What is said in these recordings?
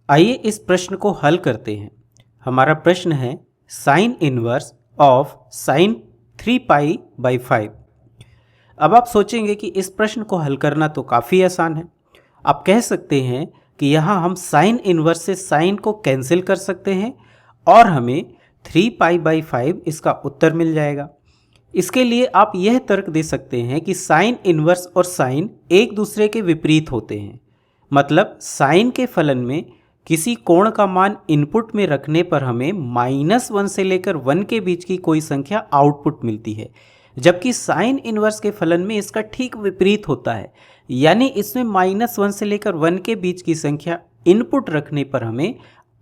आइए इस प्रश्न को हल करते हैं। हमारा प्रश्न है साइन इनवर्स ऑफ साइन 3π/5। अब आप सोचेंगे कि इस प्रश्न को हल करना तो काफ़ी आसान है। आप कह सकते हैं कि यहाँ हम साइन इनवर्स से साइन को कैंसिल कर सकते हैं और हमें 3π/5 इसका उत्तर मिल जाएगा। इसके लिए आप यह तर्क दे सकते हैं कि साइन इनवर्स और साइन एक दूसरे के विपरीत होते हैं। मतलब साइन के फलन में किसी कोण का मान इनपुट में रखने पर हमें -1 से लेकर 1 के बीच की कोई संख्या आउटपुट मिलती है, जबकि साइन इनवर्स के फलन में इसका ठीक विपरीत होता है। यानी इसमें -1 से लेकर 1 के बीच की संख्या इनपुट रखने पर हमें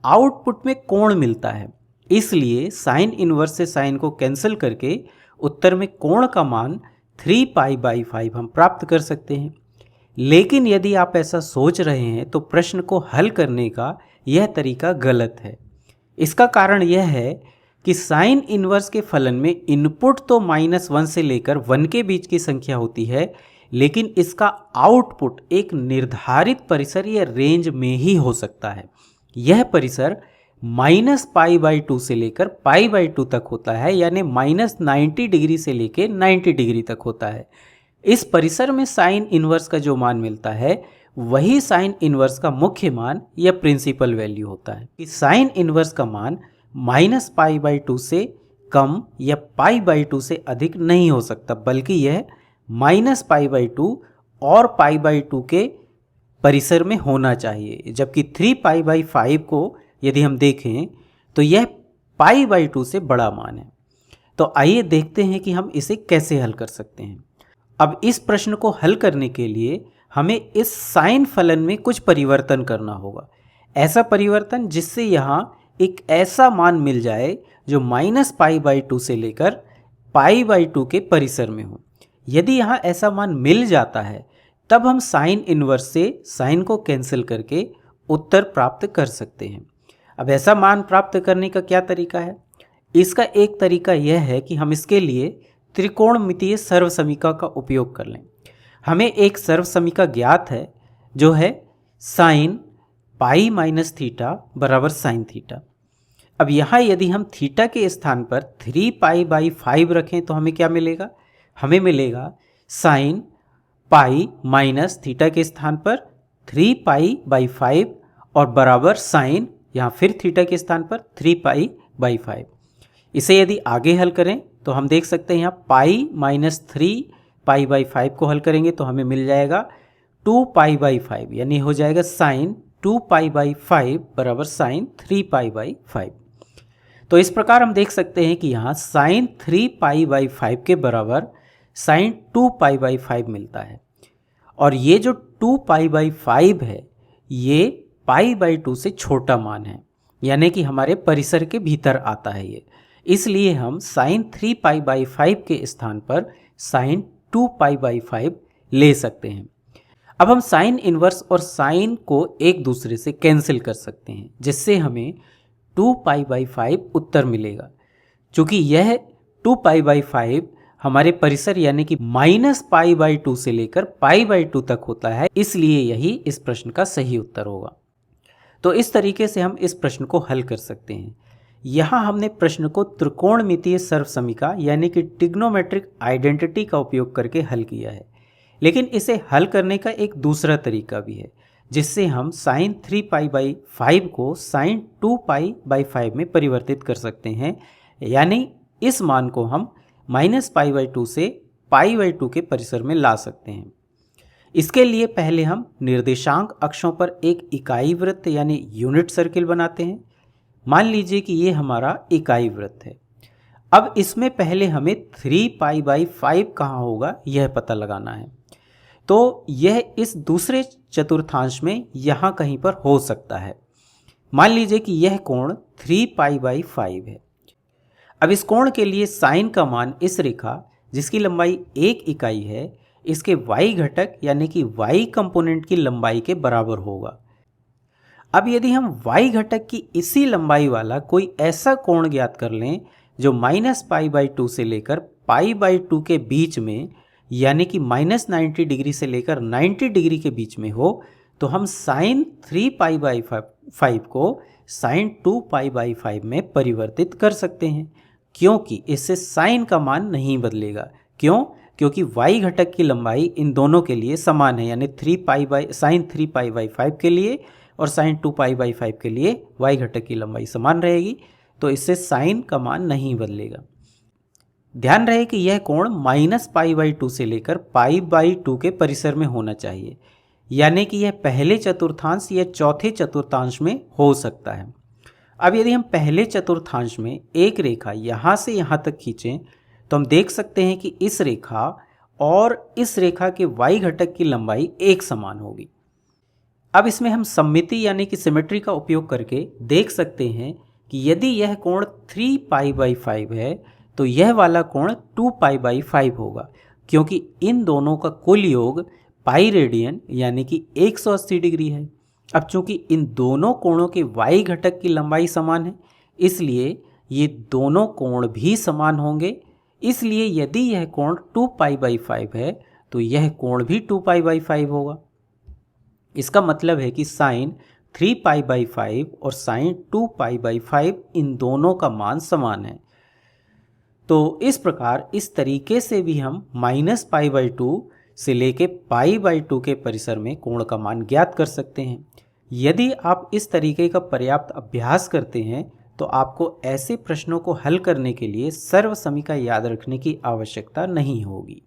आउटपुट में कोण मिलता है। इसलिए साइन इनवर्स से साइन को कैंसिल करके उत्तर में कोण का मान 3π/5 हम प्राप्त कर सकते हैं। लेकिन यदि आप ऐसा सोच रहे हैं तो प्रश्न को हल करने का यह तरीका गलत है। इसका कारण यह है कि साइन इनवर्स के फलन में इनपुट तो -1 से लेकर 1 के बीच की संख्या होती है, लेकिन इसका आउटपुट एक निर्धारित परिसर या रेंज में ही हो सकता है। यह परिसर -π/2 से लेकर π/2 तक होता है, यानी -90 डिग्री से लेकर 90 डिग्री तक होता है। इस परिसर में साइन इनवर्स का जो मान मिलता है वही साइन इनवर्स का मुख्य मान या प्रिंसिपल वैल्यू होता है। कि साइन इनवर्स का मान -π/2 से कम या π/2 से अधिक नहीं हो सकता, बल्कि यह -π/2 और π/2 के परिसर में होना चाहिए। जबकि 3π/5 को यदि हम देखें तो यह π/2 से बड़ा मान है। तो आइए देखते हैं कि हम इसे कैसे हल कर सकते हैं। अब इस प्रश्न को हल करने के लिए हमें इस साइन फलन में कुछ परिवर्तन करना होगा। ऐसा परिवर्तन जिससे यहाँ एक ऐसा मान मिल जाए जो -π/2 से लेकर π/2 के परिसर में हो। यदि यहाँ ऐसा मान मिल जाता है तब हम साइन इनवर्स से साइन को कैंसिल करके उत्तर प्राप्त कर सकते हैं। अब ऐसा मान प्राप्त करने का क्या तरीका है? इसका एक तरीका यह है कि हम इसके लिए त्रिकोणमितीय सर्वसमीका का उपयोग कर लें। हमें एक सर्वसमीका ज्ञात है जो है साइन π - थीटा बराबर साइन थीटा। अब यहाँ यदि हम थीटा के स्थान पर 3π/5 रखें तो हमें क्या मिलेगा? हमें मिलेगा साइन π - थीटा के स्थान पर 3π/5 और बराबर साइन यहाँ फिर थीटा के स्थान पर 3π/5। इसे यदि आगे हल करें तो हम देख सकते हैं यहाँ π - 3π/5 को हल करेंगे तो हमें मिल जाएगा 2π/5, यानी हो जाएगा साइन 2π/5 बराबर साइन 3π/5। तो इस प्रकार हम देख सकते हैं कि यहाँ साइन 3π/5 के बराबर साइन 2π/5 मिलता है। और ये जो 2π/5 है ये π/2 से छोटा मान है, यानी कि हमारे परिसर के भीतर आता है ये। इसलिए हम साइन 3π/5 के स्थान पर साइन 2π/5 ले सकते हैं। अब हम साइन इनवर्स और साइन को एक दूसरे से कैंसिल कर सकते हैं, जिससे हमें 2π/5 उत्तर मिलेगा। चूँकि यह 2π/5 हमारे परिसर यानी कि -π/2 से लेकर π/2 तक होता है, इसलिए यही इस प्रश्न का सही उत्तर होगा। तो इस तरीके से हम इस प्रश्न को हल कर सकते हैं। यहाँ हमने प्रश्न को त्रिकोणमितीय सर्वसमीका यानी कि ट्रिग्नोमेट्रिक आइडेंटिटी का उपयोग करके हल किया है। लेकिन इसे हल करने का एक दूसरा तरीका भी है, जिससे हम साइन 3π/5 को साइन 2π/5 में परिवर्तित कर सकते हैं। यानी इस मान को हम -π/2 से π/2 के परिसर में ला सकते हैं। इसके लिए पहले हम निर्देशांक अक्षों पर एक इकाई वृत्त यानी यूनिट सर्किल बनाते हैं। मान लीजिए कि ये हमारा इकाई वृत्त है। अब इसमें पहले हमें 3π/5 कहाँ होगा यह पता लगाना है। तो यह इस दूसरे चतुर्थांश में यहाँ कहीं पर हो सकता है। मान लीजिए कि यह कोण 3π/5 है। अब इस कोण के लिए साइन का मान इस रेखा जिसकी लंबाई 1 इकाई है, इसके y घटक यानी कि y कंपोनेंट की लंबाई के बराबर होगा। अब यदि हम y घटक की इसी लंबाई वाला कोई ऐसा कोण ज्ञात कर लें जो -π/2 से लेकर π/2 के बीच में यानी कि -90 डिग्री से लेकर 90 डिग्री के बीच में हो, तो हम साइन 3π/5 5 को साइन 2 पाई बाई 5 में परिवर्तित कर सकते हैं, क्योंकि इससे साइन का मान नहीं बदलेगा। क्यों? क्योंकि y घटक की लंबाई इन दोनों के लिए समान है, यानी साइन 3 पाई बाई 5 के लिए और साइन 2 पाई बाई 5 के लिए y घटक की लंबाई समान रहेगी, तो इससे साइन का मान नहीं बदलेगा। ध्यान रहे कि यह कोण -π/2 से लेकर π/2 के परिसर में होना चाहिए, यानी कि यह पहले चतुर्थांश या चौथे चतुर्थांश में हो सकता है। अब यदि हम पहले चतुर्थांश में एक रेखा यहाँ से यहाँ तक खींचें तो हम देख सकते हैं कि इस रेखा और इस रेखा के y घटक की लंबाई एक समान होगी। अब इसमें हम सममिति यानी कि सिमेट्री का उपयोग करके देख सकते हैं कि यदि यह कोण 3π/5 है तो यह वाला कोण 2π/5 होगा, क्योंकि इन दोनों का कुल योग पाई रेडियन यानी कि 180 डिग्री है। अब चूंकि इन दोनों कोणों के y घटक की लंबाई समान है, इसलिए ये दोनों कोण भी समान होंगे। इसलिए यदि यह कोण 2π/5 है तो यह कोण भी 2π/5 होगा। इसका मतलब है कि साइन 3π/5 और साइन 2π/5 इन दोनों का मान समान है। तो इस प्रकार इस तरीके से भी हम -π/2 से लेके π/2 के परिसर में कोण का मान ज्ञात कर सकते हैं। यदि आप इस तरीके का पर्याप्त अभ्यास करते हैं तो आपको ऐसे प्रश्नों को हल करने के लिए सर्वसमीका याद रखने की आवश्यकता नहीं होगी।